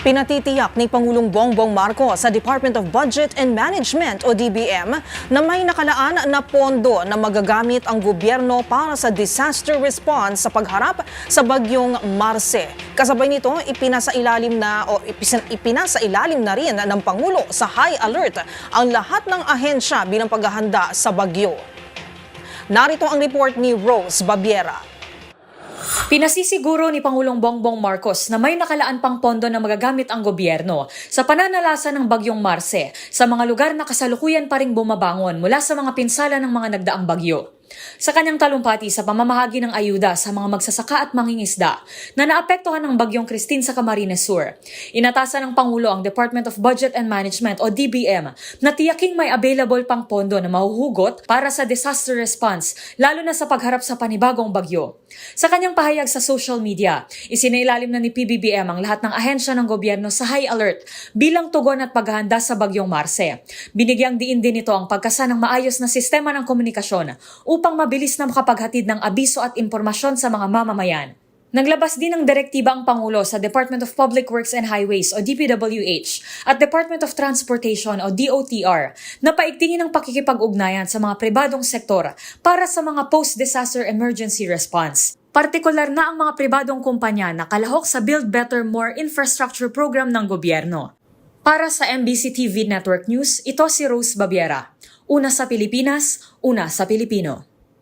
Pinatitiyak ni Pangulong Bongbong Marcos sa Department of Budget and Management o DBM na may nakalaan na pondo na magagamit ang gobyerno para sa disaster response sa pagharap sa bagyong Marce. Kasabay nito, ipinasailalim na rin ng Pangulo sa high alert ang lahat ng ahensya bilang paghahanda sa bagyo. Narito ang report ni Rose Babiera. Pinasisiguro ni Pangulong Bongbong Marcos na may nakalaan pang pondo na magagamit ang gobyerno sa pananalasa ng bagyong Marce sa mga lugar na kasalukuyan pa ring bumabangon mula sa mga pinsala ng mga nagdaang bagyo. Sa kanyang talumpati sa pamamahagi ng ayuda sa mga magsasaka at mangingisda na naapektuhan ng bagyong Christine sa Camarines Sur, inatasan ng Pangulo ang Department of Budget and Management o DBM na tiyaking may available pang pondo na mahuhugot para sa disaster response lalo na sa pagharap sa panibagong bagyo. Sa kanyang pahayag sa social media, isinailalim na ni PBBM ang lahat ng ahensya ng gobyerno sa high alert bilang tugon at paghahanda sa bagyong Marce. Binigyang diin din ito ang pagkasa ng maayos na sistema ng komunikasyon upang mabilis na makapaghatid ng abiso at impormasyon sa mga mamamayan. Naglabas din ng direktiba ang Pangulo sa Department of Public Works and Highways o DPWH at Department of Transportation o DOTR na paigtingin ang pakikipag-ugnayan sa mga pribadong sektor para sa mga post-disaster emergency response. Partikular na ang mga pribadong kumpanya na kalahok sa Build Better More infrastructure program ng gobyerno. Para sa MBC TV Network News, ito si Rose Babiera. Una sa Pilipinas, una sa Pilipino.